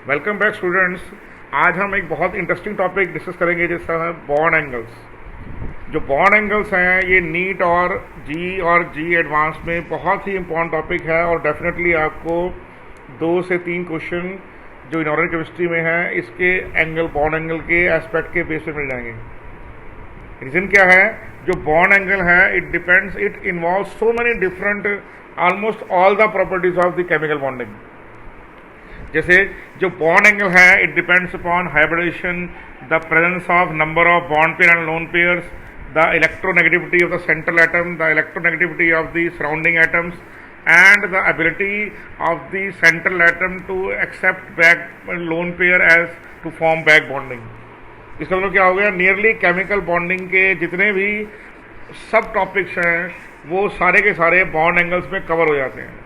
Welcome back students. आज हम एक बहुत इंटरेस्टिंग टॉपिक डिस्कस करेंगे जिसका है बॉन्ड एंगल्स। जो बॉन्ड एंगल्स हैं ये नीट और जी एडवांस में बहुत ही इंपॉर्टेंट टॉपिक है और डेफिनेटली आपको 2 से 3 क्वेश्चन जो इनऑर्गेनिक केमिस्ट्री में है इसके एंगल बॉन्ड एंगल के एस्पेक्ट के बेस पे मिल जाएंगे। रीज़न क्या है? जो बॉन्ड एंगल है it involve so many different almost all the properties of the chemical bonding. जैसे जो बॉन्ड एंगल है it depends upon hybridisation, the presence of number of bond pair and lone pairs, the electronegativity of the central atom, the electronegativity of the surrounding atoms and the ability of the central atom to accept back lone pair as to form back bonding. इसका मतलब क्या हो गया? Nearly chemical bonding के जितने भी सब topics हैं वो सारे के सारे बॉन्ड एंगल्स में कवर हो जाते हैं।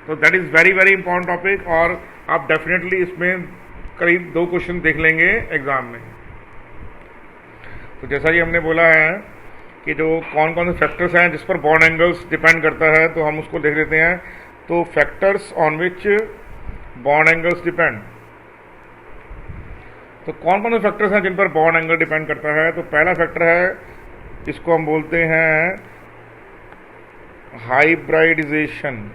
तो that is very very important topic और आप डेफिनेटली इसमें करीब 2 क्वेश्चन देख लेंगे एग्जाम में। तो जैसा कि हमने बोला है कि जो कौन कौन से फैक्टर्स हैं जिस पर बॉन्ड एंगल्स डिपेंड करता है, तो हम उसको देख लेते हैं। तो factors on which bond angles depend, तो कौन कौन से फैक्टर्स हैं जिन पर बॉन्ड एंगल डिपेंड करता है? तो पहला फैक्टर है, इसको हम बोलते हैं हाइब्रिडाइजेशन।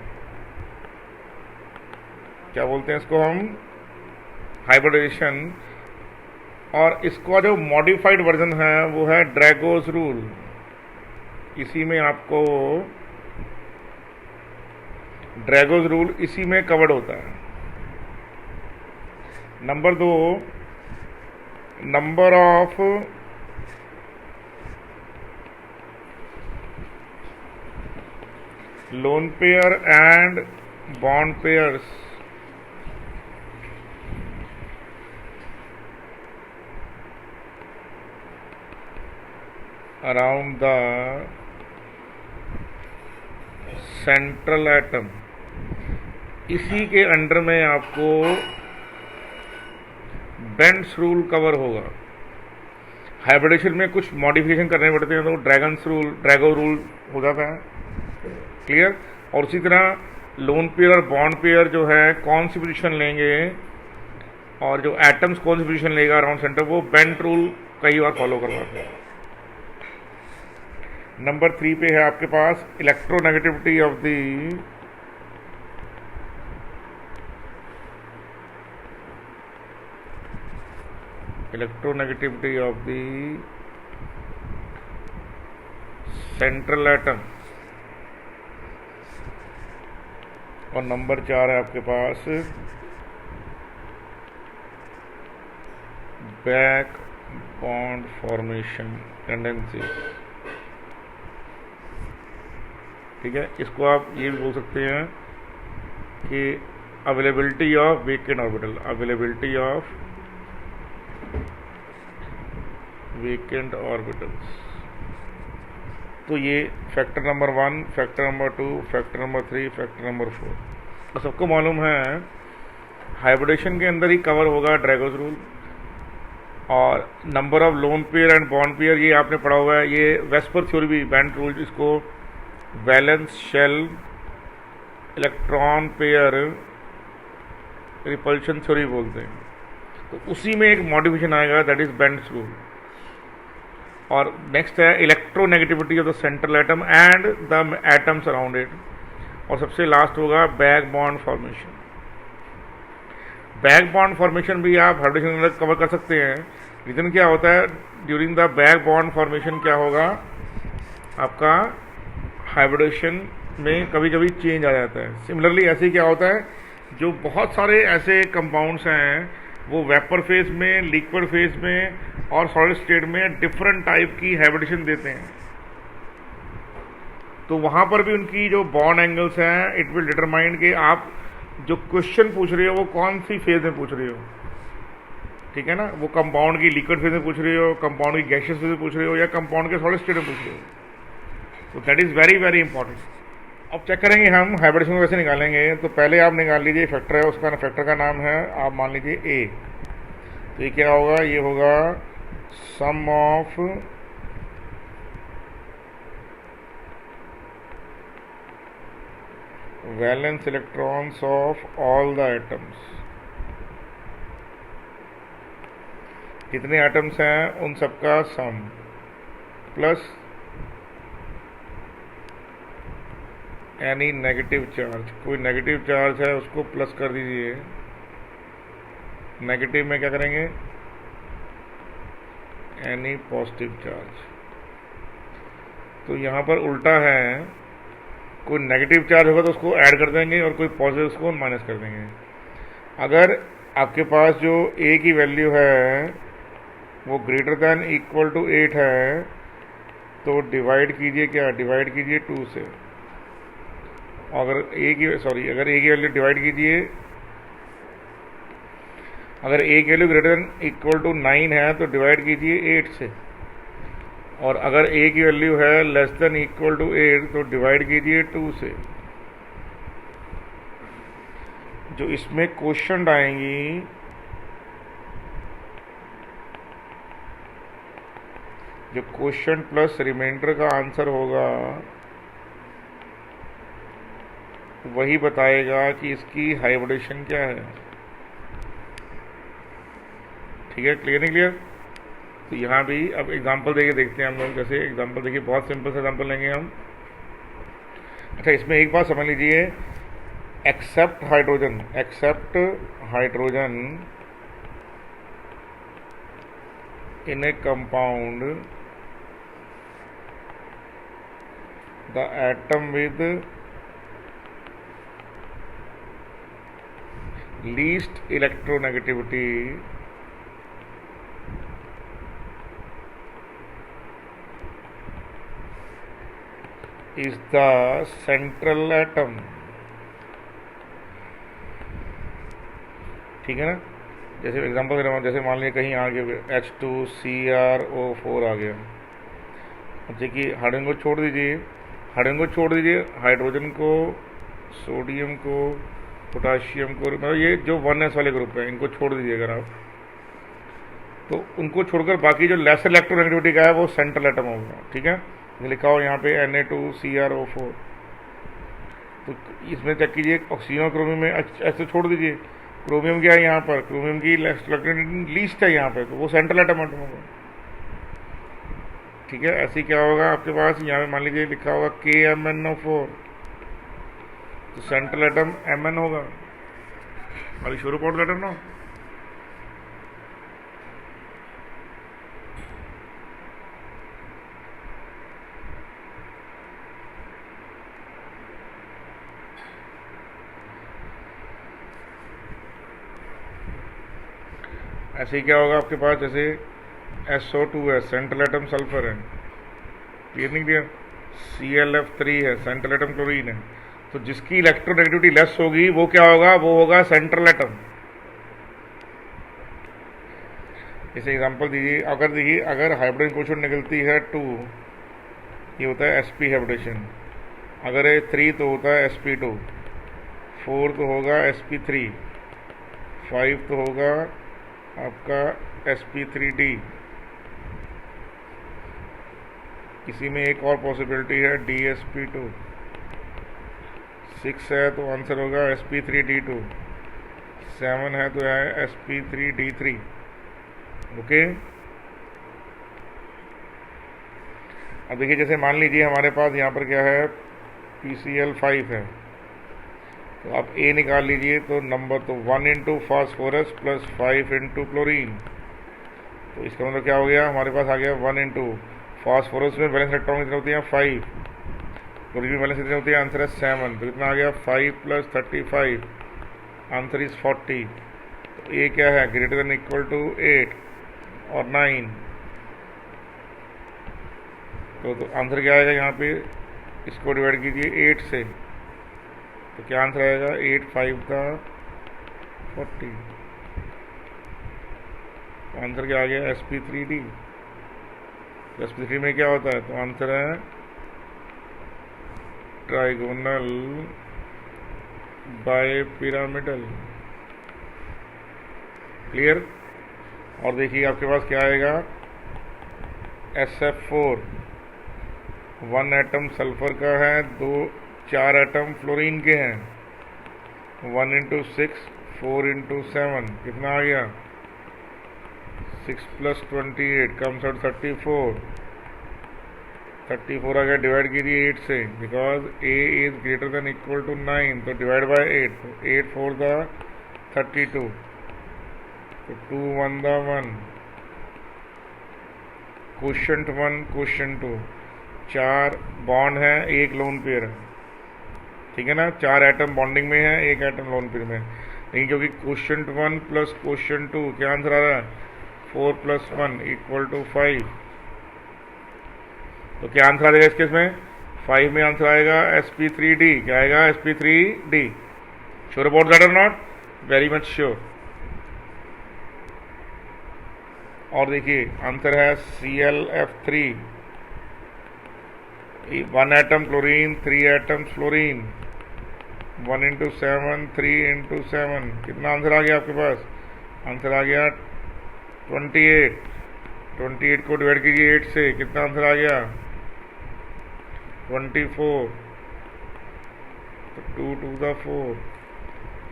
क्या बोलते हैं इसको हम? हाइब्रिडाइजेशन। और इसका जो मॉडिफाइड वर्जन है वो है ड्रैगोज रूल। इसी में आपको ड्रैगोज रूल इसी में कवर्ड होता है। Number 2, number of lone pair and bond pairs around the central atom. इसी के अंडर में आपको बेंट्स रूल कवर होगा। हाइब्रिडेशन में कुछ मॉडिफिकेशन करने पड़ते हैं तो ड्रैगो रूल हो जाता है। क्लियर? और उसी तरह लोन पेयर और बॉन्ड पेयर जो है कौन सी पोजीशन लेंगे और जो एटम्स कौन सी पोजीशन लेगा अराउंड सेंटर, वो बेंट रूल कई बार फॉलो करवाते हैं। नंबर 3 पे है आपके पास electronegativity of the central atom. और नंबर 4 है आपके पास बैक बॉन्ड फॉर्मेशन टेंडेंसी। ठीक है, इसको आप ये भी बोल सकते हैं कि availability of vacant orbital, availability of vacant orbitals. तो ये factor number 1, factor number 2, factor number 3, factor number 4। तो सबको मालूम है हाइब्रिडेशन के अंदर ही कवर होगा ड्रैगोज रूल। और number of lone pair and bond pair ये आपने पढ़ा हुआ है। ये वेस्पर थ्योरी भी, बेंट रूल, इसको valence shell electron pair repulsion theory बोलते हैं। तो उसी में एक मॉडिफिकेशन आएगा, दैट इज बेंट्स रूल। और नेक्स्ट है electronegativity of the central atom and the atoms around it. और सबसे लास्ट होगा back bond formation. Back bond formation भी आप हाइब्रिडेशन के अंदर कवर कर सकते हैं। रीजन क्या होता है? During the back bond formation क्या होगा आपका? हाइब्रिडेशन में कभी कभी चेंज आ जाता है। सिमिलरली ऐसे ही क्या होता है, जो बहुत सारे ऐसे कंपाउंड्स हैं वो वेपर फेज में, लिक्विड फेज में और सॉलिड स्टेट में डिफरेंट टाइप की हाइब्रिडेशन देते हैं। तो वहाँ पर भी उनकी जो बॉन्ड एंगल्स हैं इट विल डिटरमाइन कि आप जो क्वेश्चन पूछ रहे हो वो कौन सी फेज में पूछ रहे हो। ठीक है ना? वो कंपाउंड की लिक्विड फेज में पूछ रहे हो, कंपाउंड की गैसियस फेज में पूछ रहे हो, या कंपाउंड के सॉलिड स्टेट में पूछ रहे हो। तो that is very very important. अब चेक करेंगे हम हाइब्रिडेशन को कैसे निकालेंगे। तो पहले आप निकाल लीजिए फैक्टर है, उसका फैक्टर का नाम है, आप मान लीजिए ए। तो ये क्या होगा? ये होगा sum of valence electrons of all the atoms जितने एटम्स हैं उन सबका sum plus any negative charge, कोई नेगेटिव चार्ज है उसको प्लस कर दीजिए, नेगेटिव में क्या करेंगे एनी पॉजिटिव चार्ज। तो यहाँ पर उल्टा है, कोई नेगेटिव चार्ज होगा तो उसको ऐड कर देंगे और कोई पॉजिटिव उसको माइनस कर देंगे। अगर आपके पास जो ए की वैल्यू है वो ग्रेटर दैन इक्वल टू 8 है तो डिवाइड कीजिए, क्या डिवाइड कीजिए 2 से। अगर ए की वैल्यू डिवाइड कीजिए, अगर ए की value greater than equal to 9 है तो डिवाइड कीजिए 8 से, और अगर ए की वैल्यू है लेस देन इक्वल टू 8 तो डिवाइड कीजिए 2 से। जो इसमें क्वेश्चन आएंगी जो क्वेश्चन प्लस रिमाइंडर का आंसर होगा वही बताएगा कि इसकी हाइब्रिडेशन क्या है। ठीक है, क्लियर नहीं क्लियर? तो यहाँ भी अब एग्जांपल देके देखते हैं हम लोग। जैसे एग्जांपल देखिए, बहुत सिंपल सा एग्जांपल लेंगे हम। अच्छा, इसमें एक बात समझ लीजिए, except hydrogen in a compound the atom with least electronegativity is the central atom। ठीक है ना? जैसे एग्जांपल दे रहा हूँ, जैसे मान लीजिए कहीं आ गया H2CrO4 आ गया। देखिए हाइड्रोजन को छोड़ दीजिए, हाइड्रोजन को, सोडियम को, पोटाशियम को, मतलब ये जो 1s वाले ग्रुप है इनको छोड़ दीजिए। अगर आप तो उनको छोड़कर बाकी जो लेसर इलेक्ट्रोनेगेटिविटी का है वो सेंट्रल एटम होगा। ठीक है, लिखा हो यहाँ पे Na2CrO4। तो इसमें चेक कीजिए, ऑक्सीजन और क्रोमियम में ऐसे छोड़ दीजिए। क्रोमियम क्या है यहाँ पर, क्रोमियम की इलेक्ट्रोनेगेटिविटी लीस्ट है यहाँ पे, तो वो सेंट्रल एटम होगा। ठीक है, ऐसे क्या होगा आपके पास, यहाँ पे मान लीजिए लिखा होगा KMnO4, तो सेंट्रल एटम Mn होगा। और शुरू पाउट लेटर ना, ऐसे ही क्या होगा आपके पास, जैसे SO2 है, सेंट्रल एटम सल्फर है। क्लियर नहीं क्लियर? ClF3 है, सेंट्रल एटम क्लोरीन है। तो जिसकी इलेक्ट्रोनेगेटिविटी लेस होगी वो क्या होगा, वो होगा सेंट्रल एटम। जैसे एग्जांपल दीजिए, अगर हाइब्रिडेशन क्वोशिएंट निकलती है 2, ये होता है sp हाइब्रिडेशन। अगर ये 3 तो होता है sp2, 4 तो होगा sp3, 5 तो होगा आपका sp3d। इसी में एक और पॉसिबिलिटी है dsp2। 6 है तो आंसर होगा sp3d2, 7 है तो है sp3d3। ओके, अब देखिए जैसे मान लीजिए हमारे पास यहाँ पर क्या है, PCl5 है, तो आप A निकाल लीजिए। तो नंबर तो 1 into phosphorus plus 5 into chlorine, तो इसका मतलब क्या हो गया, हमारे पास आ गया 1 इंटू फास्फोरस में बैलेंस इलेक्ट्रॉन कितने होती हैं 5, क्लोरीन में बैलेंस कितने होती है, आंसर है 7। तो कितना आ गया 5 प्लस 35, आंसर इज 40। तो A क्या है, ग्रेटर देन इक्वल टू 8 और 9। तो आंसर क्या आएगा यहाँ पे, इसको डिवाइड कीजिए 8 से, तो क्या आंसर आएगा 8 5 का 40। तो आंसर क्या आ गया sp3d। तो sp3 में क्या होता है, तो आंसर है ट्राइगोनल बाइपिरामिडल। क्लियर? और देखिए आपके पास क्या आएगा, SF4, 1 एटम सल्फर का है, 4 एटम फ्लोरीन के हैं। 1 इंटू 6, 4 इंटू 7, कितना आ गया 6 + 28 कम्स आउट 34। 34 आ गया, डिवाइड कीजिए 8 से, because a is greater than equal to 9, तो डिवाइड बाय 8, तो 8 4 द 32, तो 2 1 द 1, क्वोशंट 1 क्वोशंट 2, 4 बॉन्ड है, 1 लोन पेयर है, ठीक है ना, 4 एटम बॉन्डिंग में है, 1 एटम लोन पेयर में है, लेकिन क्योंकि क्वोशंट 1 प्लस क्वोशंट 2, क्या आंसर आ रहा है, 4 + 1 = 5। तो क्या आंसर आ जाएगा इस केस में, 5 में आंसर आएगा sp3d। क्या आएगा, sp3d। श्योर अबाउट दैट और नॉट, वेरी मच श्योर। और देखिए आंसर है ClF3, 1 atom chlorine, 3 atoms fluorine, 1 × 7 3 × 7, कितना आंसर आ गया आपके पास, आंसर आ गया 28। 28 को डिवाइड कीजिए 8 से, कितना आंसर आ गया, 24, तो 2 2 द 4,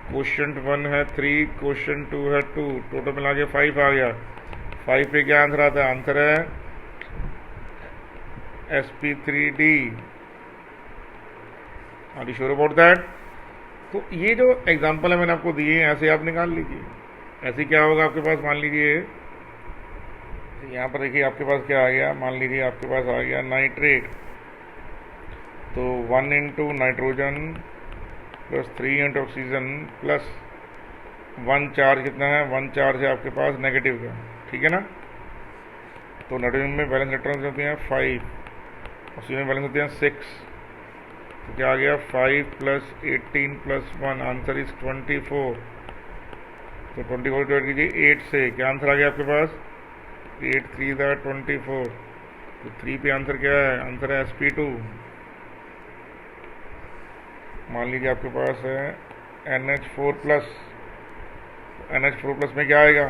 क्वोशंट 1 है 3, क्वोशंट 2 है 2, टोटल मिला के 5 आ गया। 5 पे क्या आंसर आता है, आंसर है sp3d। Are you sure about that. तो ये जो एग्जांपल है मैंने आपको दिए, ऐसे आप निकाल लीजिए। ऐसे क्या होगा आपके पास, मान लीजिए यहाँ पर देखिए आपके पास क्या आ गया, मान लीजिए आपके पास आ गया नाइट्रेट, तो 1 × nitrogen plus 3 × oxygen plus 1 charge, कितना है, 1 चार्ज है आपके पास नेगेटिव का, ठीक है ना। तो नाइट्रोजन में बैलेंस इलेक्ट्रॉन्स होते हैं 5, ऑक्सीजन में बैलेंस होते हैं 6, तो क्या आ गया 5 + 18 + 1, आंसर इज 24। तो 24 डिवाइड कीजिए 8 से, क्या आंसर आ गया आपके पास, 8 3 द 24, तो 3 पे आंसर क्या है, आंसर है sp2। मान लीजिए आपके पास है NH4+, NH4+ में क्या आएगा,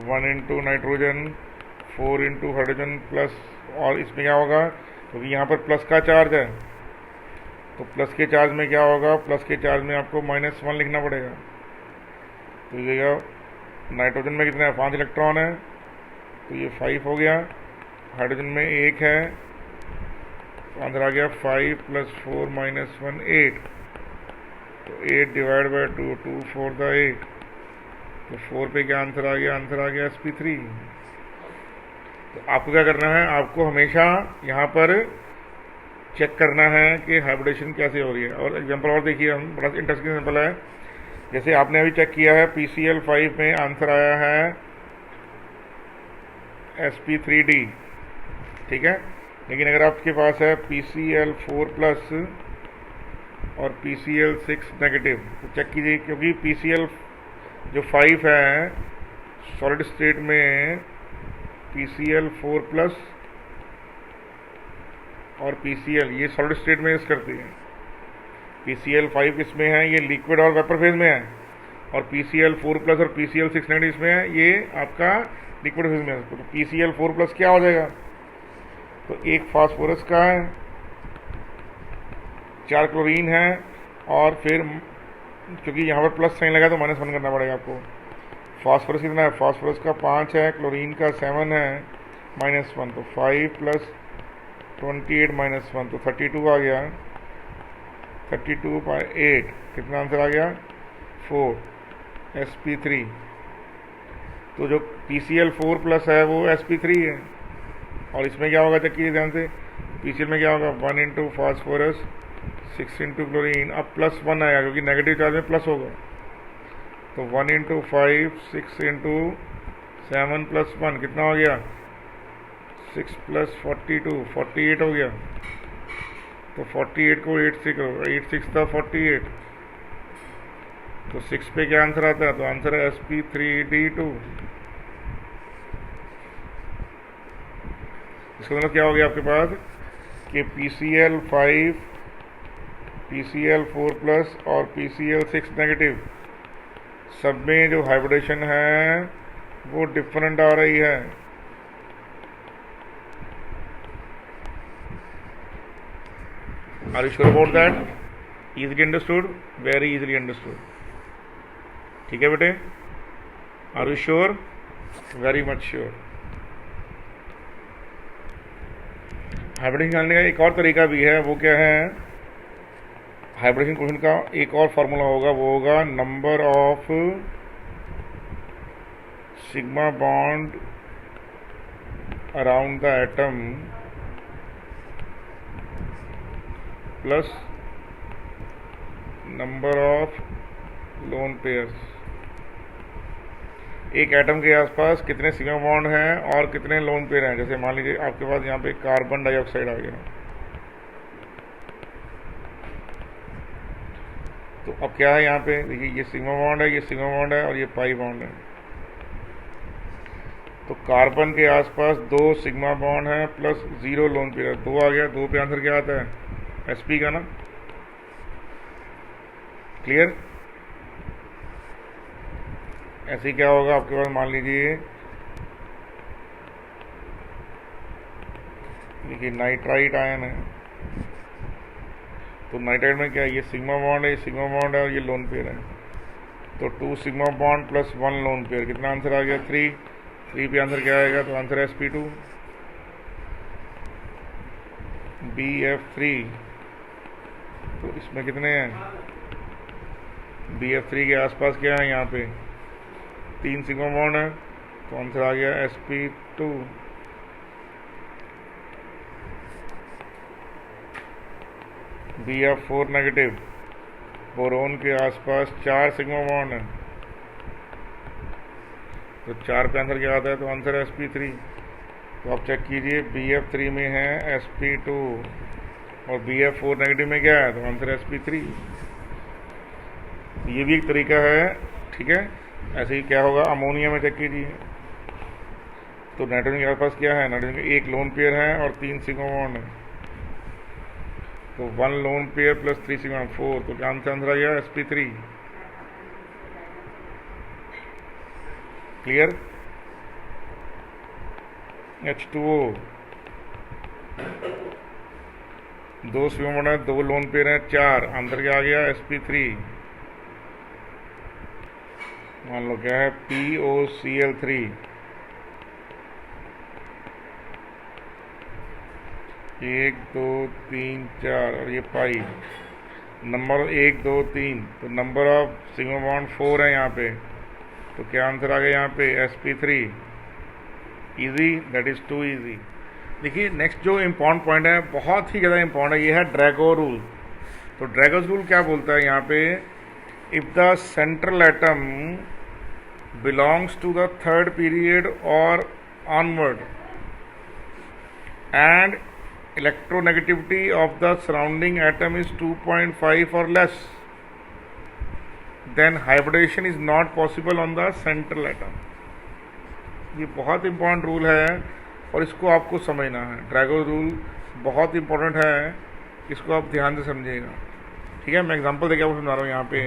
1 × नाइट्रोजन 4 × हाइड्रोजन प्लस, और इसमें क्या होगा, क्योंकि तो यहाँ पर प्लस का चार्ज है, तो प्लस के चार्ज में क्या होगा, प्लस के चार्ज में आपको -1 लिखना पड़ेगा। तो ये नाइट्रोजन में कितना है, 5 इलेक्ट्रॉन है, तो ये 5 हो गया, हाइड्रोजन में 1 है, तो आंसर आ गया 5 + 4 - 1 8, तो 8 डिवाइड बाय 2, 2 4 द 8, तो 4 पे क्या आंसर आ गया, आंसर आ गया sp3। तो आपको क्या करना है, आपको हमेशा यहाँ पर चेक करना है कि हाइब्रिडेशन कैसे हो रही है। और एग्जांपल और देखिए, हम बड़ा इंटरेस्टिंग एग्जांपल है, जैसे आपने अभी चेक किया है PCl5 में आंसर आया है sp3d, ठीक है, लेकिन अगर आपके पास है PCl4+ और PCl6 नेगेटिव, तो चेक कीजिए, क्योंकि PCl जो 5 है सॉलिड स्टेट में, PCl4+ और PCl ये सॉलिड स्टेट में यूज करती है। PCl5 किसमें है, ये लिक्विड और वेपर फेज में है, और PCl4+ और PCl6 नेगेटिव इसमें है, ये आपका लिक्विड फेज में है। तो PCl4+ क्या हो जाएगा, तो एक फास्फोरस का है, 4 क्लोरीन है, और फिर क्योंकि यहाँ पर प्लस साइन लगा तो -1 करना पड़ेगा आपको। फास्फोरस कितना है, फास्फोरस का 5 है, क्लोरीन का 7 है, -1, तो 5 + 28 - 1, तो 32 आ गया, 32/8, कितना आंसर आ गया, 4 sp3। तो जो PCl4+ है वो sp3 है, और इसमें क्या होगा, चेक कीजिए ध्यान से, PCl में क्या होगा, 1 × फास्फोरस 6 × क्लोरीन, अब +1 आएगा क्योंकि नेगेटिव चार्ज में प्लस होगा, तो 1 × 5 6 × 7 + 1, कितना हो गया, 6 + 42 48 हो गया। तो 48 को 8 से करो, 8 6 था 48, तो 6 पे क्या आंसर आता है, तो आंसर है sp3d2। इसका मतलब क्या हो गया आपके पास कि PCl5, PCl4+ और PCl6 नेगेटिव सब में जो हाइब्रिडेशन है वो डिफरेंट आ रही है। Are you sure about that, easily understood, very easily understood, ठीक है बेटे, are you sure. Very much sure. Hybridisation जानने का एक और तरीका भी है, वो क्या है, हाइब्रिडेशन क्वेश्चन का एक और फार्मूला होगा, वो होगा number of sigma bond around the atom plus number of lone pairs. एक एटम के आसपास कितने सिग्मा बॉन्ड हैं और कितने लोन पेयर हैं। जैसे मान लीजिए आपके पास यहाँ पे कार्बन डाइऑक्साइड आ गया, तो अब क्या है यहाँ पे देखिए, ये सिग्मा बॉन्ड है, ये सिग्मा बॉन्ड है और ये पाई बॉन्ड है। तो कार्बन के आसपास 2 सिग्मा बॉन्ड है प्लस 0 लोन पेयर, 2 आ गया। 2 पे आंसर क्या आता है, sp का ना। क्लियर। ऐसे क्या होगा आपके पास, मान लीजिए देखिए नाइट्राइट आयन है, तो नाइट्राइट में क्या है, ये सिग्मा बॉन्ड है, ये सिग्मा बॉन्ड है और ये लोन पेयर है। तो 2 sigma bond plus 1 lone pair, कितना आंसर आ गया, 3। 3 पे आंसर क्या आएगा, तो आंसर है sp2 bf3। तो इसमें कितने हैं, bf3 के आसपास क्या है, यहाँ पे 3 सिग्मा बॉन्ड है, तो आंसर आ गया sp2। bf4 नेगेटिव, बोरोन के आसपास 4 सिग्मा बॉन्ड है, तो 4 पे आंसर क्या आता है, तो आंसर है sp3। तो आप चेक कीजिए, bf3 में है sp2 और bf4 नेगेटिव में क्या है, तो आंसर है sp3। ये भी एक तरीका है, ठीक है। ऐसे ही क्या होगा, अमोनिया में चेक कीजिए, तो नाइट्रोजन के आसपास क्या है, नाइट्रोजन के 1 लोन पेयर है और 3 सिग्मा बॉन्ड है, तो 1 लोन पेयर प्लस 3 सिग्मा 4, तो क्या आंसर आ गया, sp3। Clear. H2O 2 sigma bond है, 2 लोन पेयर है, 4, आंसर क्या आ गया, sp3। मान लो क्या है, POCl3 1 2 3 4 और ये पाई, नंबर 1 2 3, तो नंबर ऑफ सिग्मा बॉन्ड 4 है यहाँ पे, तो क्या आंसर आ गया यहाँ पे, sp3। Easy, that is too easy. देखिए नेक्स्ट जो इम्पॉर्टेंट पॉइंट है, बहुत ही ज़्यादा इम्पॉर्टेंट है, ये है ड्रैगो रूल। तो ड्रैगो रूल क्या बोलता है यहाँ पे, if the central atom belongs to the 3rd period or onward and electronegativity of the surrounding atom is 2.5 or less, then hybridization is not possible on the central atom। ये बहुत important rule है और इसको आपको समझना है। Drago rule बहुत important है, इसको आप ध्यान से समझिएगा, ठीक है। मैं एग्जांपल देके आपको समझा रहा हूँ। यहाँ पे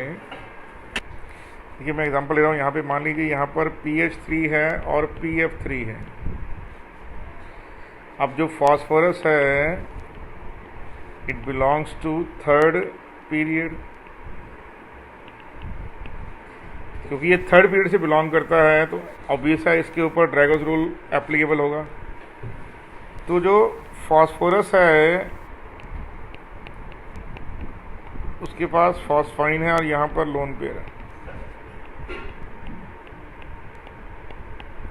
देखिए, मैं एग्जांपल ले रहा हूँ। यहाँ पे मान लीजिए यहाँ पर PH3 है और PF3 है। अब जो फॉस्फोरस है, it belongs to 3rd period, क्योंकि ये 3rd पीरियड से बिलोंग करता है, तो ऑब्वियस है इसके ऊपर ड्रैगोस रूल एप्लीकेबल होगा। तो जो फॉस्फोरस है उसके पास फॉस्फाइन है और यहाँ पर लोन पेयर है,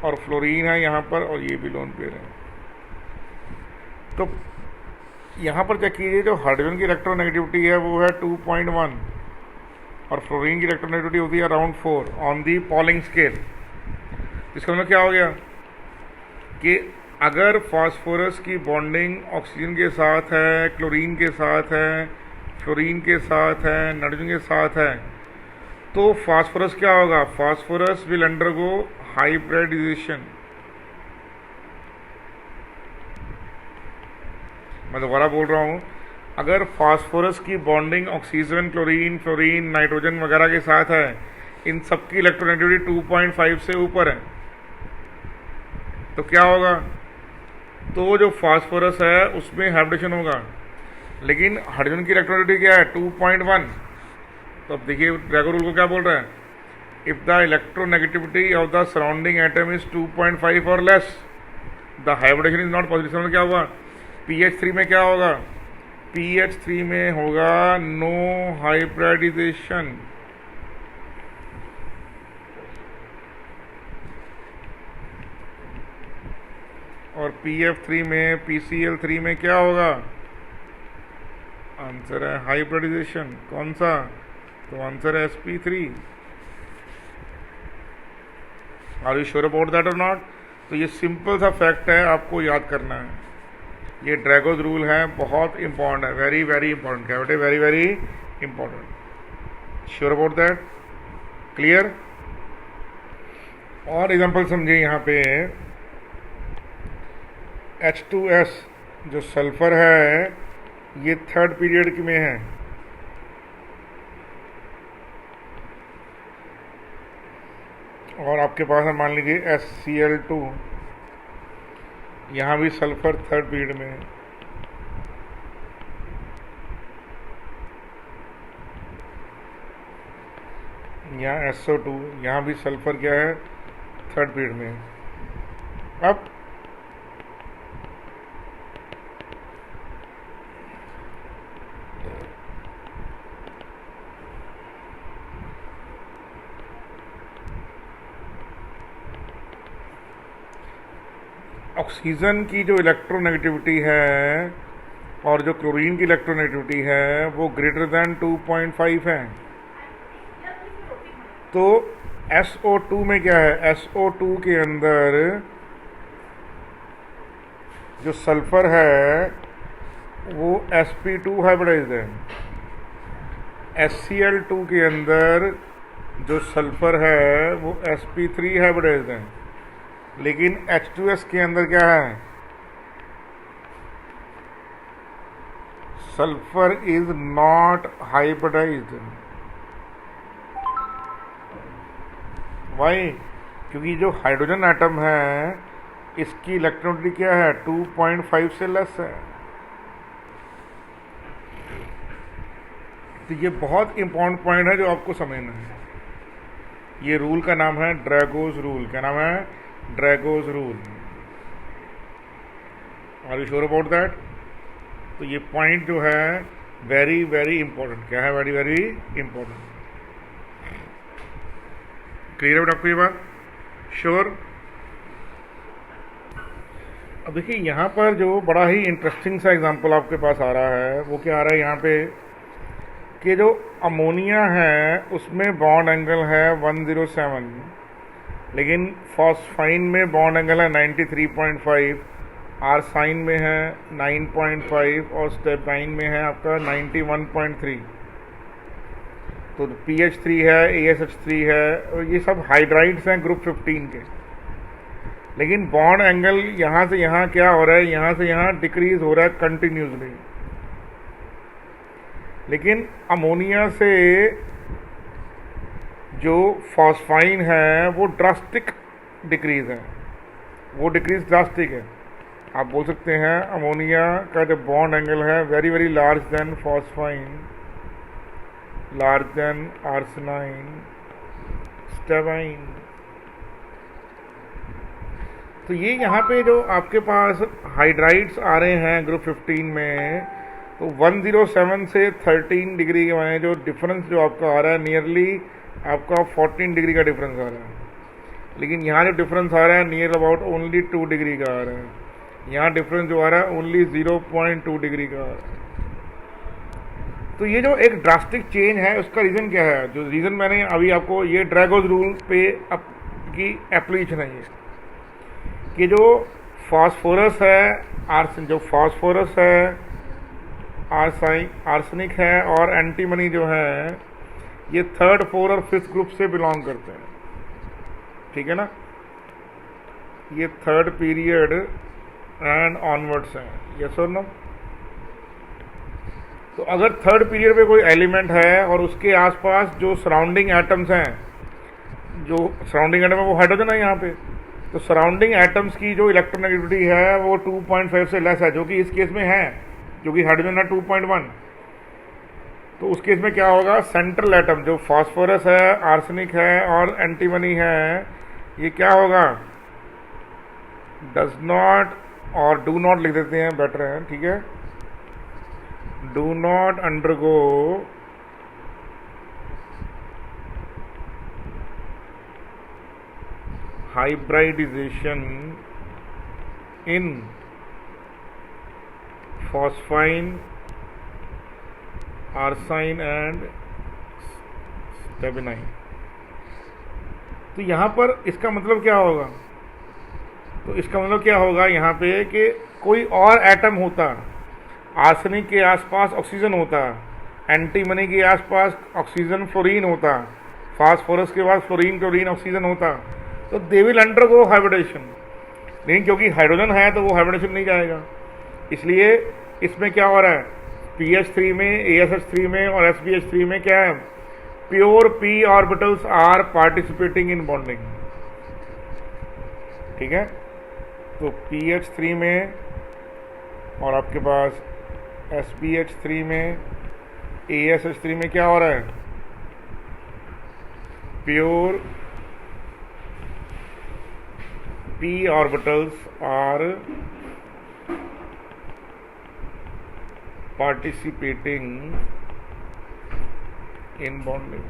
और फ्लोरीन है यहाँ पर और ये भी लोन पेयर है। तो यहाँ पर चेक कीजिए, जो हाइड्रोजन की इलेक्ट्रोनेगेटिविटी है वो है 2.1 और फ्लोरीन की इलेक्ट्रोनेगेटिविटी होती है around 4 on the polling scale. इसका मतलब क्या हो गया कि अगर फास्फोरस की बॉन्डिंग ऑक्सीजन के साथ है, क्लोरीन के साथ है, फ्लोरीन के साथ है, नाइट्रोजन के साथ है, तो फास्फोरस क्या होगा, फास्फोरस विल अंडरगो हाइब्रिडाइजेशन। मैं दोबारा बोल रहा हूँ, अगर फास्फोरस की bonding oxygen, chlorine, fluorine, nitrogen वगैरह के साथ है, इन सब की इलेक्ट्रोनेगेटिविटी 2.5 से ऊपर है, तो क्या होगा, तो जो फास्फोरस है उसमें हाइब्रिडेशन होगा। लेकिन हाइड्रोजन की इलेक्ट्रोनेगेटिविटी क्या है, 2.1। तो अब देखिए ड्रैगो रूल को क्या बोल रहा है, if the electronegativity of the surrounding atom is 2.5 or less, the hybridization is not possible. इसमें क्या होगा? pH3 में क्या होगा? pH3 में होगा no hybridization. और PF3 में PCl3 में क्या होगा? आंसर है हाइब्रिडाइजेशन. कौन सा? तो आंसर है sp3. Are you sure about that और नॉट? तो ये सिंपल सा फैक्ट है, आपको याद करना है. ये ड्रैगोज रूल है, बहुत इंपॉर्टेंट है, वेरी वेरी इंपॉर्टेंट. क्या बेटे? Very very important. Sure about that? Clear? और एग्जांपल समझिए. यहाँ पे H2S जो सल्फर है ये थर्ड पीरियड में है. और आपके पास है मान लीजिए HCl2, यहाँ भी सल्फर थर्ड पीरियड में है. यहाँ SO2, यहाँ भी सल्फर क्या है? थर्ड पीरियड में है. अब ऑक्सीजन की जो इलेक्ट्रोनेगेटिविटी है और जो क्लोरीन की इलेक्ट्रोनेगेटिविटी है वो ग्रेटर देन 2.5 है. तो SO2 में क्या है? SO2 के अंदर जो सल्फर है वो sp2 हाइब्रिडाइज्ड है. HCl2 के अंदर जो सल्फर है वो sp3 हाइब्रिडाइज्ड है. लेकिन H2S के अंदर क्या है? Sulphur is not hybridised. Why? क्योंकि जो हाइड्रोजन एटम है इसकी इलेक्ट्रोनेगेटिविटी क्या है? 2.5 से लेस है. तो ये बहुत इंपॉर्टेंट पॉइंट है जो आपको समझना है. ये रूल का नाम है ड्रैगोज रूल. क्या नाम है? Drago's rule. Are you sure about that? तो ये पॉइंट जो है वेरी वेरी इंपॉर्टेंट. क्या है? Very very important. क्लियर है आपको ये बात? श्योर? अब देखिए यहाँ पर जो बड़ा ही इंटरेस्टिंग सा एग्जांपल आपके पास आ रहा है वो क्या आ रहा है यहाँ पे कि जो अमोनिया है उसमें बॉन्ड एंगल है 107, लेकिन फॉस्फाइन में बॉन्ड एंगल है 93.5, आर्साइन में है 9.5 और स्टेपाइन में है आपका 91.3. तो PH3 है, ASH3 है, और ये सब हाइड्राइड्स हैं ग्रुप 15 के. लेकिन बॉन्ड एंगल यहाँ से यहाँ क्या हो रहा है? यहाँ से यहाँ डिक्रीज हो रहा है कंटिन्यूसली. लेकिन अमोनिया से जो फॉस्फाइन है वो ड्रास्टिक डिक्रीज है. वो डिक्रीज ड्रास्टिक है. आप बोल सकते हैं अमोनिया का जो बॉन्ड एंगल है very very large than phosphine, large than arsine, stibine. तो ये यहाँ पे जो आपके पास हाइड्राइड्स आ रहे हैं ग्रुप 15 में, तो 107 से 13 डिग्री के में जो डिफरेंस जो आपका आ रहा है नियरली आपका 14 डिग्री का डिफरेंस आ रहा है. लेकिन यहाँ जो डिफरेंस आ रहा है नियर अबाउट ओनली 2 डिग्री का आ रहा है. यहाँ डिफरेंस जो आ रहा है ओनली 0.2 डिग्री का आ रहा है. तो ये जो एक ड्रास्टिक चेंज है उसका रीज़न क्या है? जो रीज़न मैंने अभी आपको ये ड्रैगोज रूल पे की एप्लीकेशन है ये कि जो फास्फोरस है, जो फास्फोरस है, आर्सेनिक है और एंटीमनी जो है ये थर्ड, फोर्थ और फिफ्थ ग्रुप से बिलोंग करते हैं. ठीक है ना? ये थर्ड पीरियड एंड ऑनवर्ड्स हैं. यस और नो? तो अगर थर्ड पीरियड पे कोई एलिमेंट है और उसके आसपास जो सराउंडिंग एटम्स हैं, जो सराउंडिंग एटम है वो हाइड्रोजन है यहाँ पे, तो सराउंडिंग एटम्स की जो इलेक्ट्रोनेगेटिविटी है वो 2.5 से लेस है, जो कि इस केस में है, जो कि हाइड्रोजन है 2.1. तो उस केस में क्या होगा, सेंट्रल एटम जो फास्फोरस है, आर्सेनिक है और एंटीमनी है, ये क्या होगा, डज नॉट और डू नॉट लिख देते हैं, बेटर है, ठीक है, do not undergo hybridisation in phosphine, arsine and stibine. तो यहाँ पर इसका मतलब क्या होगा, तो इसका मतलब क्या होगा यहाँ पे कि कोई और एटम होता, आर्सेनिक के आसपास ऑक्सीजन होता, एंटीमनी के आसपास ऑक्सीजन फ्लोरीन होता, फास्फोरस के बाद फ्लोरीन क्लोरीन ऑक्सीजन होता, तो दे विल अंडरगो हाइब्रिडेशन। लेकिन क्योंकि हाइड्रोजन है तो वो हाइब्रिडेशन नहीं जाएगा, इसलिए इसमें क्या हो रहा है, PH3 में, ASH3 में और SPH3 में क्या है, pure p orbitals are participating in bonding, ठीक है। तो PH3 में और आपके पास SPH3 में, ASH3 में क्या हो रहा है, pure p orbitals are participating in bonding.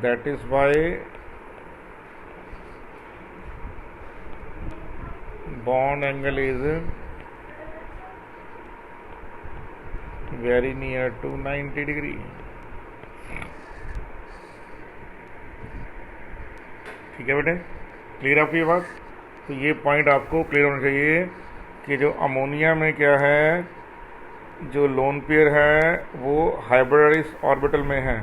That is why bond angle is very near to 90 degree. ठीक है बेटे, क्लियर आपकी ये बात। तो ये पॉइंट आपको क्लियर होना चाहिए कि जो अमोनिया में क्या है, जो लोन पेयर है वो हाइब्रिडाइज ऑर्बिटल में है।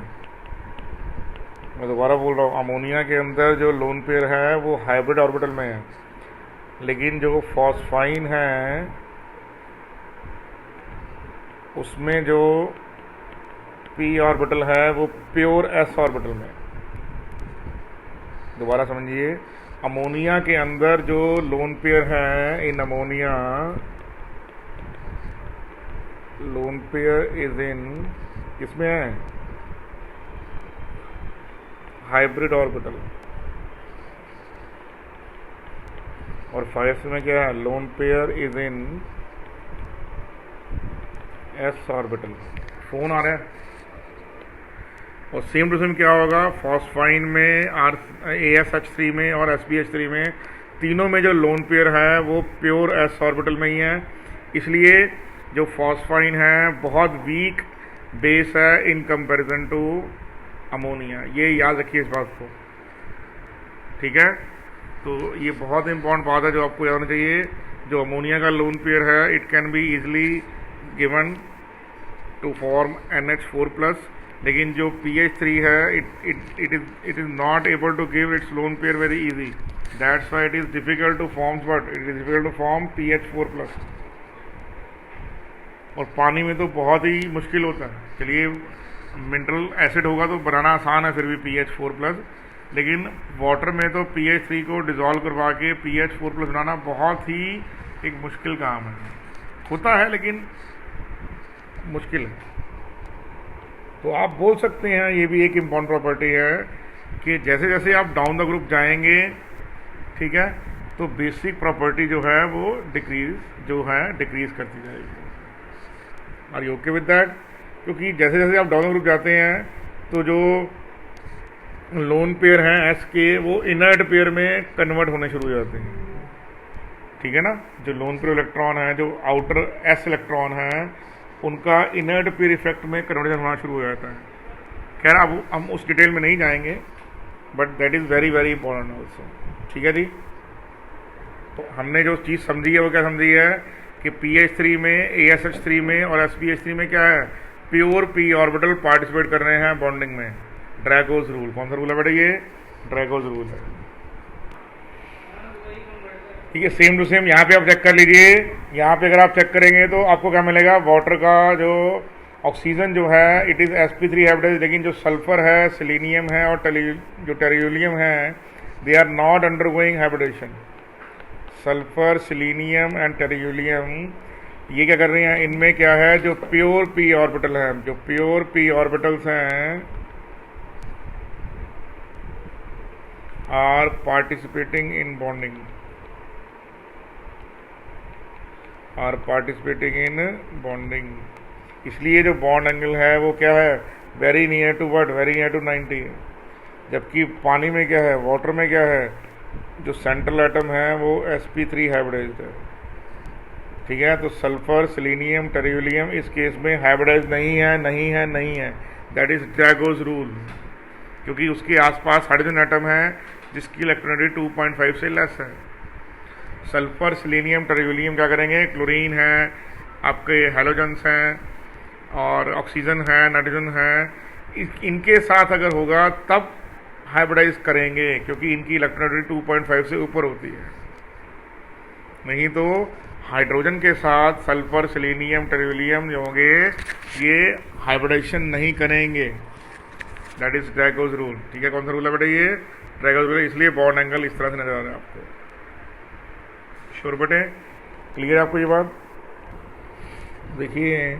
मैं दोबारा बोल रहा हूँ, अमोनिया के अंदर जो लोन पेयर है वो हाइब्रिड ऑर्बिटल में है, लेकिन जो फॉस्फाइन है उसमें जो p ऑर्बिटल है वो प्योर s ऑर्बिटल में। दोबारा समझिए, अमोनिया के अंदर जो लोन पेयर है, in ammonia lone pair is in, किसमें है, हाइब्रिड ऑर्बिटल, और फाइव में क्या है, lone pair is in s orbital. Phone आ रहा है। और सेम टू सेम क्या होगा, फॉस्फाइन में, ASH3 में और SPH3 में, तीनों में जो लोन पेयर है वो प्योर s ऑर्बिटल में ही है। इसलिए जो फॉस्फाइन है बहुत वीक बेस है इन कंपैरिजन टू अमोनिया। ये याद रखिए इस बात को, ठीक है। तो ये बहुत इंपॉर्टेंट बात है जो आपको याद होना चाहिए। जो अमोनिया का लोन पेयर है, it can be easily given to form NH4+, लेकिन जो PH3 है, it is not able to give its lone pair very easy, that's why it is difficult to form what, it is difficult to form PH4+। और पानी में तो बहुत ही मुश्किल होता है। चलिए, मिनरल एसिड होगा तो बनाना आसान है फिर भी PH4+, लेकिन वाटर में तो PH3 को डिज़ोल्व करवा के PH4+ बनाना बहुत ही एक मुश्किल काम है। होता है लेकिन मुश्किल है। तो आप बोल सकते हैं, ये भी एक इम्पॉर्टेंट प्रॉपर्टी है कि जैसे जैसे आप डाउन द ग्रुप जाएंगे, ठीक है, तो बेसिक प्रॉपर्टी जो है वो डिक्रीज करती जाएगी। Are you okay with that? क्योंकि जैसे जैसे आप डाउन द ग्रुप जाते हैं तो जो लोन पेयर हैं S के, वो इनर्ट पेयर में कन्वर्ट होने शुरू हो जाते हैं, ठीक है ना। जो लोन पेयर इलेक्ट्रॉन है, जो आउटर S इलेक्ट्रॉन है, उनका इनर्ट पेयर इफेक्ट में कन्वर्जन होना शुरू हो जाता है। खैर अब हम उस डिटेल में नहीं जाएंगे, but that is very very important also, ठीक है जी। तो हमने जो चीज़ समझी है वो क्या समझी है कि PH3 में, ASH3 में और SPH3 में क्या है, प्योर p ऑर्बिटल पार्टिसिपेट कर रहे हैं बॉन्डिंग में। ड्रैगोज रूल, कौन सा रूल है बेटा, ये ड्रैगोज रूल है, ठीक है। सेम टू सेम यहाँ पे आप चेक कर लीजिए। यहाँ पे अगर आप चेक करेंगे तो आपको क्या मिलेगा, वाटर का जो ऑक्सीजन जो है इट इज़ sp3 हाइब्रिडाइज, लेकिन जो सल्फर है, सेलेनियम है और जो टेरियोलियम है, they are not undergoing hybridisation. Sulphur, selenium and tellurium ये क्या कर रही हैं, इनमें क्या है, जो प्योर पी ऑर्बिटल है, जो प्योर पी ऑर्बिटल्स हैं are participating in bonding, are participating in bonding. इसलिए जो बॉन्ड एंगल है वो क्या है, very near to what, very near to 90। जबकि पानी में क्या है, वाटर में क्या है, जो सेंट्रल एटम है वो sp3 हाइब्रिडाइज्ड है। ठीक है, तो सल्फर, सेलेनियम, टेरिलियम इस केस में हाइब्रिडाइज नहीं है, नहीं है, नहीं है। दैट इज ड्रैगोज रूल, क्योंकि उसके आसपास हाइड्रोजन एटम है जिसकी इलेक्ट्रॉनिटी 2.5 से लेस है। सल्फर, सेलेनियम, टेरिलियम क्या करेंगे, क्लोरीन है, आपके हैलोजेंस हैं और ऑक्सीजन है, नाइट्रोजन है, इनके साथ अगर होगा तब हाइब्रिडाइज करेंगे, क्योंकि इनकी इलेक्ट्रॉनिटी 2.5 से ऊपर होती है। नहीं तो हाइड्रोजन के साथ सल्फर, सेलेनियम, टेरिलियम जो होंगे ये हाइब्रिडाइजेशन नहीं करेंगे। That is Drago's rule. ठीक है, कौन सा रूल है बेटा, ये ड्रैगोज रूल है। इसलिए बॉन्ड एंगल इस तरह से नजर आ रहा है आपको। श्योर बेटे, क्लियर है आपको ये बात। देखिए,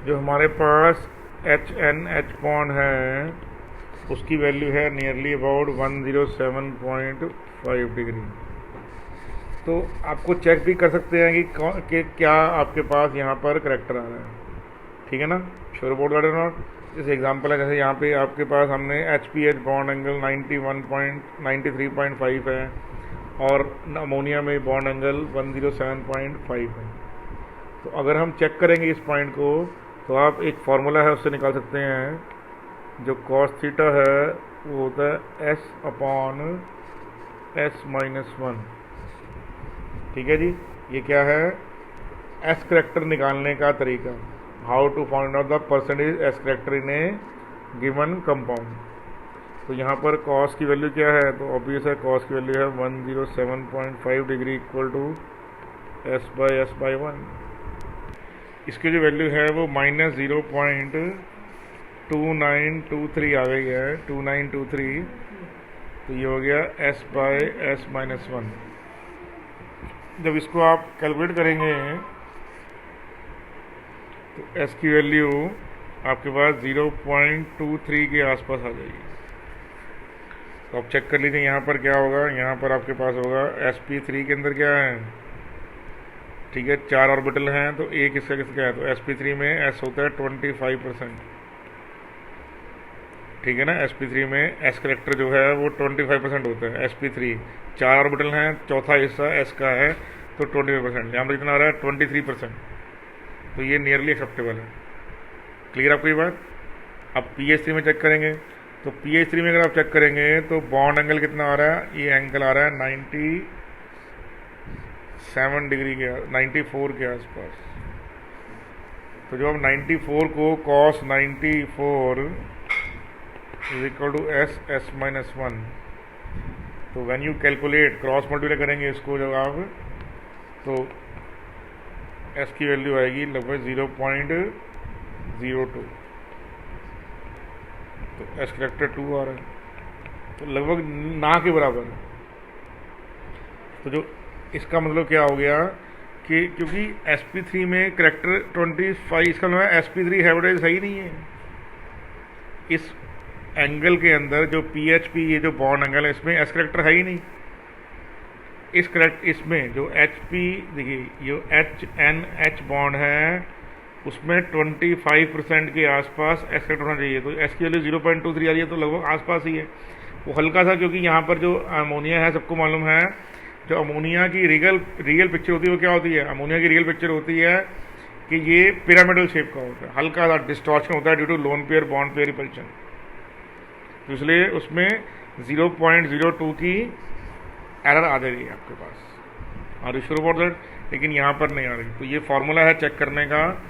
जो हमारे पास HNH बॉन्ड है उसकी वैल्यू है नियरली अबाउट 107.5 डिग्री। तो आपको चेक भी कर सकते हैं कि क्या आपके पास यहाँ पर करेक्टर आ रहा है। ठीक है ना, श्योर अबाउट दैट और नॉट। जैसे एग्जांपल है, जैसे यहाँ पे आपके पास हमने HPH बॉन्ड एंगल 93.5 है और अमोनिया में बॉन्ड एंगल 107.5 है। तो अगर हम चेक करेंगे इस पॉइंट को तो आप एक फार्मूला है उससे निकाल सकते हैं, जो cos थीटा है वो होता है S/S-1। ठीक है जी, ये क्या है, S करेक्टर निकालने का तरीका, how to find out the percentage S character in a given compound. तो यहाँ पर cos की वैल्यू क्या है, तो ऑब्वियस है cos की वैल्यू है 107.5 डिग्री इक्वल टू S/S/1। इसकी जो वैल्यू है वो -0.2923 आ गई है, 2923। तो ये हो गया S/S-1। जब इसको आप कैलकुलेट करेंगे तो S की वैल्यू आपके पास 0.23 के आसपास आ जाएगी। तो आप चेक कर लीजिए यहाँ पर क्या होगा, यहाँ पर आपके पास होगा sp3 के अंदर क्या है। ठीक है, 4 ऑर्बिटल हैं तो एक इसका किसका है, तो sp3 में S होता है 25%। ठीक है ना, sp3 में S करेक्टर जो है वो 25% होता है। sp3 4 ऑर्बिटल हैं, चौथा हिस्सा S का है तो 25%, यहाँ पर कितना आ रहा है 23%। तो ये नियरली एक्सेप्टेबल है। क्लियर आपको ये बात। अब pH3 में चेक करेंगे, तो pH3 में अगर आप चेक करेंगे तो बॉन्ड एंगल कितना आ रहा है, ये एंगल आ रहा है 97 डिग्री के, 94 के आसपास। तो जब हम 94 को cos 94 is equal to S/S-1, तो when you calculate cross multiply करेंगे इसको जब आप, तो S की वैल्यू आएगी लगभग 0.02। तो S करेक्टर 2 आ रहा है, तो लगभग ना के बराबर है। तो जो इसका मतलब क्या हो गया कि क्योंकि sp3 में करेक्टर 25, इसका मतलब sp3 हाइब्रिडाइज है ही नहीं है। इस एंगल के अंदर जो PHP ये जो बॉन्ड एंगल है इसमें S करेक्टर है ही नहीं। इसमें जो HP देखिए, ये HNH बॉन्ड है उसमें 25% के आसपास S करेक्टर होना चाहिए। तो S की वैल्यू 0.23 आ रही है, तो लगभग आसपास ही है। वो हल्का सा, क्योंकि यहाँ पर जो अमोनिया है सबको मालूम है, जो अमोनिया की रियल पिक्चर होती है वो क्या होती है, अमोनिया की रियल पिक्चर होती है कि ये पिरामिडल शेप का होता है, हल्का सा डिस्टॉर्शन होता है due to lone pair bond pair repulsion. तो इसलिए उसमें 0.02 की एरर आ जाएगी आपके पास, और यू श्योर अबाउट दैट। लेकिन यहाँ पर नहीं आ रही। तो ये फार्मूला है चेक करने का,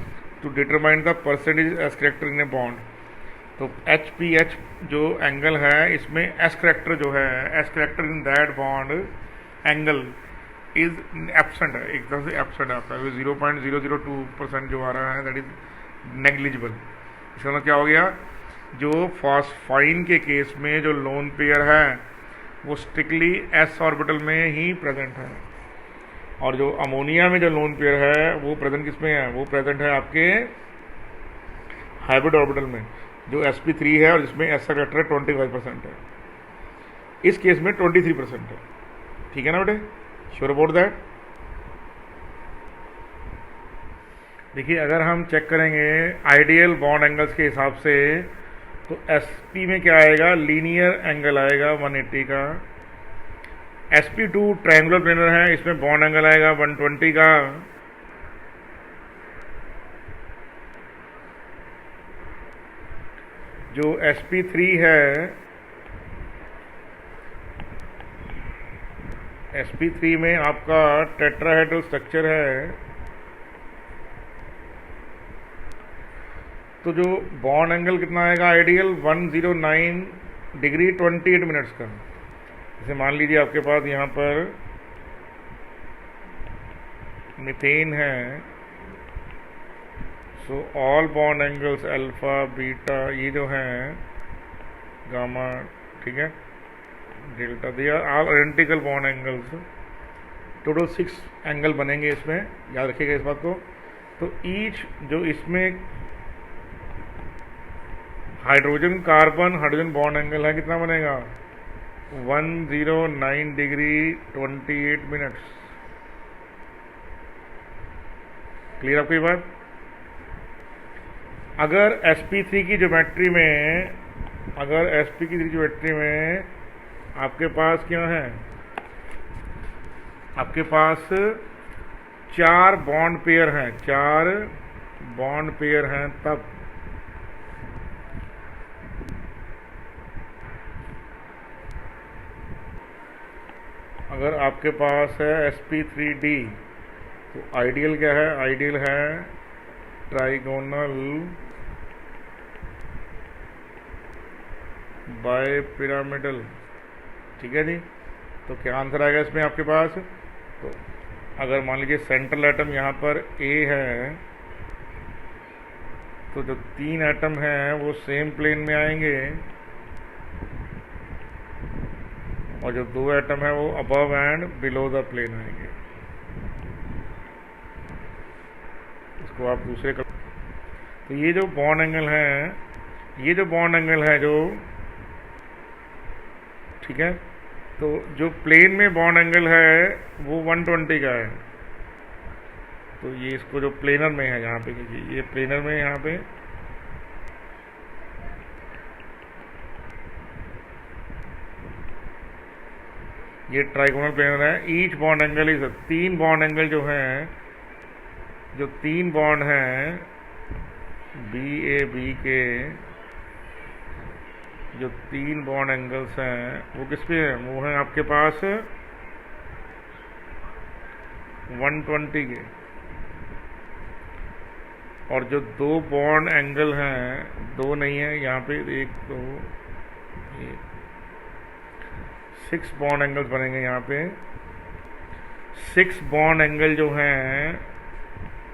to determine the percentage S character in a bond. तो HPH जो एंगल है इसमें S करेक्टर जो है, S character in that bond angle is absent है, एकदम से एब्सेंट है आपका। 0.002% जो आ रहा है दैट इज नेग्लिजिबल। इसका मतलब क्या हो गया, जो फॉस्फाइन के केस में जो लोन पेयर है वो स्ट्रिक्टली S ऑर्बिटल में ही प्रेजेंट है। और जो अमोनिया में जो लोन पेयर है वो प्रेजेंट किस में है, वो प्रेजेंट है आपके हाइब्रिड ऑर्बिटल में, जो sp3 है और जिसमें एस फैक्टर 25% है। इस केस में 23% है। ठीक है ना बेटे, श्योर अबाउट दैट। देखिए अगर हम चेक करेंगे आइडियल बॉन्ड एंगल्स के हिसाब से, तो sp में क्या आएगा, लीनियर एंगल आएगा 180 का। sp2 ट्रायंगुलर प्लेनर है, इसमें बॉन्ड एंगल आएगा 120 का। जो sp3 है, sp3 में आपका टेट्राहेड्रल स्ट्रक्चर है, तो जो बॉन्ड एंगल कितना आएगा आइडियल 109 डिग्री 28 मिनट्स का। जैसे मान लीजिए आपके पास यहाँ पर मीथेन है, so all bond angles alpha beta ये जो हैं गामा, ठीक है, delta, they are all identical bond angles. Total 6 angle बनेंगे इसमें, याद रखिएगा इस बात को। तो ईच जो इसमें hydrogen carbon hydrogen bond angle है, कितना बनेगा 109 डिग्री 28 मिनट्स। क्लियर आपको ये बात। अगर sp3 की ज्योमेट्री में, अगर sp की ज्योमेट्री में आपके पास क्या है, आपके पास 4 बॉन्ड पेयर हैं, 4 बॉन्ड पेयर हैं, तब अगर आपके पास है sp3d, तो आइडियल क्या है, आइडियल है ट्राइगोनल बाय पिरामिडल। ठीक है जी, तो क्या आंसर आएगा इसमें आपके पास। तो अगर मान लीजिए सेंट्रल एटम यहाँ पर A है, तो जो 3 एटम हैं वो सेम प्लेन में आएंगे, और जो 2 एटम है वो above and below the plane आएंगे। इसको आप दूसरे कर, तो ये जो बॉन्ड एंगल है, ये जो बॉन्ड एंगल है जो, ठीक है, तो जो प्लेन में बॉन्ड एंगल है वो 120 का है। तो ये इसको जो प्लेनर में है यहाँ पे, देखिए ये प्लेनर में यहाँ पे ये ट्राइगोनल प्लेनर है। Each bond angle is 3 bond angle जो हैं, जो 3 बॉन्ड हैं BAB के, जो 3 बॉन्ड एंगल्स हैं वो किस पे हैं, वो हैं आपके पास 120 के। और जो 2 बॉन्ड एंगल हैं, 2 नहीं है यहाँ पे, 1 2 6 बॉन्ड एंगल्स बनेंगे यहाँ पे। 6 बॉन्ड एंगल जो हैं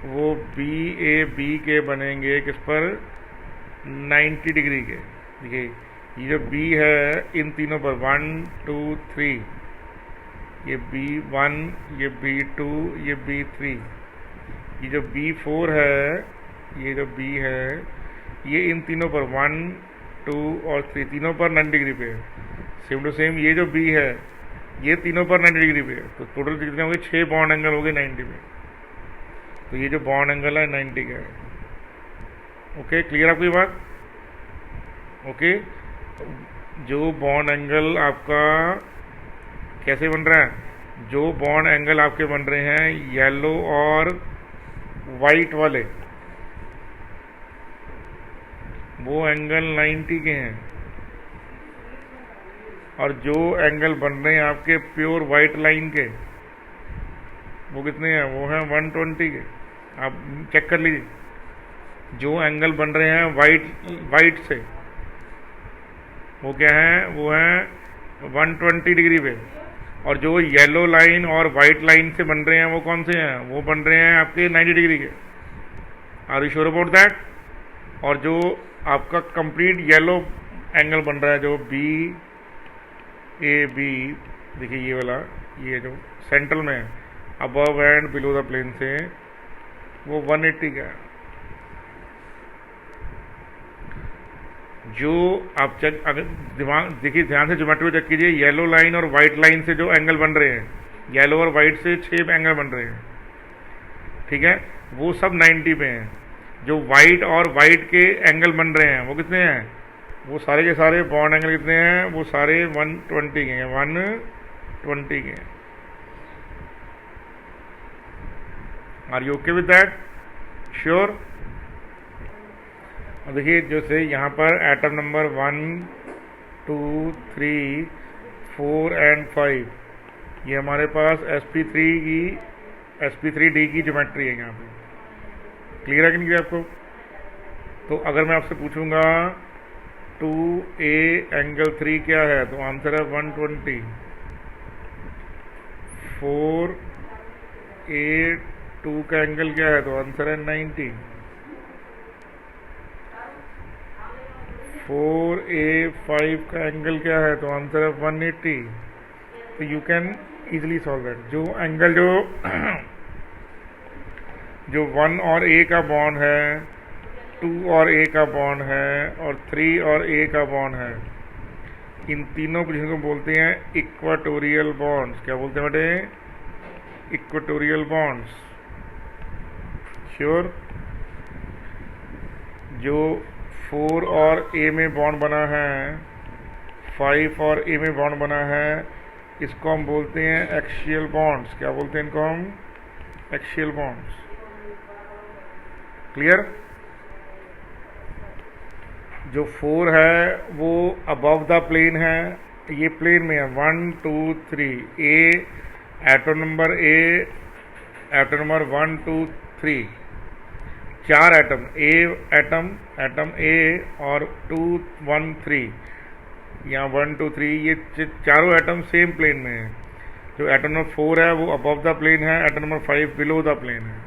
वो BAB के बनेंगे किस पर, 90 डिग्री के। देखिए ये जो B है इन तीनों पर 1 2 3, ये B1, ये B2, ये B3, ये जो B4 है, ये जो B है, ये इन तीनों पर 1 2 और 3 तीनों पर 90 डिग्री पे है। सेम टू सेम ये जो B है ये तीनों पर 90 डिग्री पे है। तो टोटल कितने हो गए, 6 बॉन्ड एंगल हो गए 90 में। तो ये जो बॉन्ड एंगल है 90 का है। ओके, क्लियर आपकी बात। ओके, जो बॉन्ड एंगल आपका कैसे बन रहा है, जो बॉन्ड एंगल आपके बन रहे हैं येलो और वाइट वाले, वो एंगल 90 के हैं। और जो एंगल बन रहे हैं आपके प्योर वाइट लाइन के, वो कितने हैं, वो हैं 120 के। आप चेक कर लीजिए, जो एंगल बन रहे हैं वाइट से, वो क्या है, वो हैं 120 डिग्री पे। और जो येलो लाइन और वाइट लाइन से बन रहे हैं वो कौन से हैं, वो बन रहे हैं आपके 90 डिग्री के। Are you sure about that. और जो आपका कंप्लीट येलो एंगल बन रहा है, जो BAB, देखिए ये वाला, ये जो सेंट्रल में है, above and below the plane से, वो 180 का है। जो आप चेक, अगर दिमाग देखिए ध्यान से ज्योमेट्री चेक कीजिए, येलो लाइन और व्हाइट लाइन से जो एंगल बन रहे हैं, येलो और व्हाइट से 6 एंगल बन रहे हैं, ठीक है, वो सब 90 पे हैं। जो व्हाइट और व्हाइट के एंगल बन रहे हैं वो कितने हैं, वो सारे के सारे बॉन्ड एंगल कितने हैं, वो सारे 120 के हैं, 120 के हैं। Are you okay with that? Sure? और देखिए जैसे यहाँ पर एटम नंबर 1, 2, 3, 4 एंड 5, ये हमारे पास sp3d की ज्योमेट्री है यहाँ पे। क्लियर है कि नहीं आपको? तो अगर मैं आपसे पूछूंगा 2a एंगल 3 क्या है, तो आंसर है 120। 4a2 का एंगल क्या है, तो आंसर है 90। 4a5 का एंगल क्या है, तो आंसर है 180। तो you can easily solve that. जो एंगल जो 1 और a का बॉन्ड है, 2 और a का बॉन्ड है, और 3 और a का बॉन्ड है, इन तीनों पोजीशन को बोलते हैं इक्वाटोरियल बॉन्ड्स। क्या बोलते हैं बेटे? Equatorial bonds. श्योर? जो 4 और a में बॉन्ड बना है, 5 और a में बॉन्ड बना है, इसको हम बोलते हैं एक्सियल बॉन्ड्स। क्या बोलते हैं इनको हम? Axial bonds. क्लियर? जो 4 है वो अबव द प्लेन है, ये प्लेन में है, 1, 2, 3, atom number 1, 2, 3, 4 atom, atom A और 2, 1, 3, यहाँ 1, 2, 3, ये चारों एटम सेम प्लेन में है। जो एटम नंबर 4 है वो अबव द प्लेन है, atom number 5 below the plane है।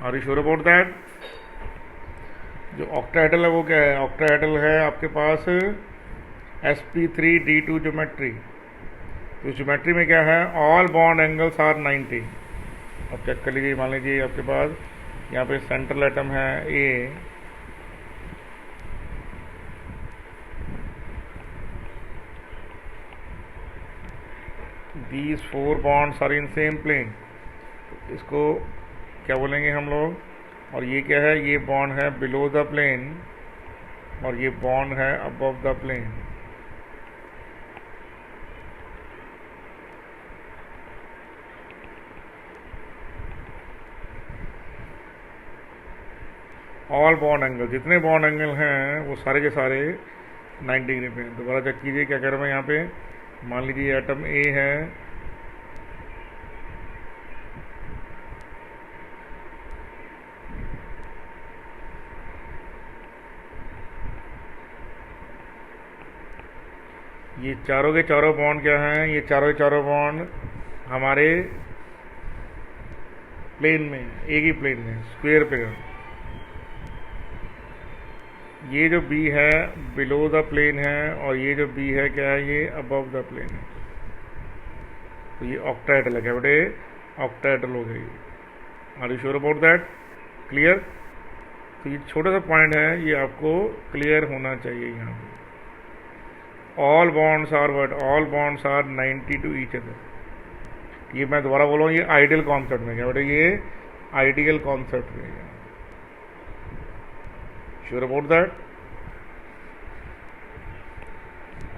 Are you sure about that? जो ऑक्टाहेड्रल है वो क्या है? ऑक्टाहेड्रल है आपके पास sp3d2 ज्योमेट्री। तो ज्योमेट्री में क्या है? All bond angles are 90। अब चेक कर लीजिए, मान लीजिए आपके पास यहाँ पे सेंट्रल एटम है A, these 4 bonds are in same plane, तो इसको क्या बोलेंगे हम लोग? और ये क्या है? ये बॉन्ड है बिलो द प्लेन और ये बॉन्ड है above the plane. All bond angle, जितने बॉन्ड एंगल हैं वो सारे के सारे 90 डिग्री पे। दोबारा चेक कीजिए क्या कह रहा हूँ मैं यहाँ पे। मान लीजिए एटम A है, ये चारों के चारों बॉन्ड क्या हैं? ये चारों के चारों बॉन्ड हमारे प्लेन में, एक ही प्लेन में, स्क्वायर पे है। ये जो B है बिलो द प्लेन है और ये जो B है क्या है? ये अबव द प्लेन है। तो ये ऑक्टाहेड्रल है। क्या बेटे? ऑक्टाहेड्रल हो गई। Are you sure about that? Clear? तो ये छोटा सा पॉइंट है, ये आपको क्लियर होना चाहिए यहाँ पे। All bonds are what? All bonds are 90 to each other. ये मैं दोबारा बोल रहा हूँ, ये आइडियल कॉन्सेप्ट में। क्या बेटे? ये आइडियल कॉन्सेप्ट में। Sure about that?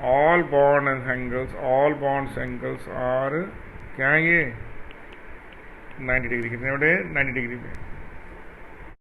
All bond angles, all bonds angles are क्या है? ये 90 डिग्री। कितने बेटे? 90 डिग्री पे।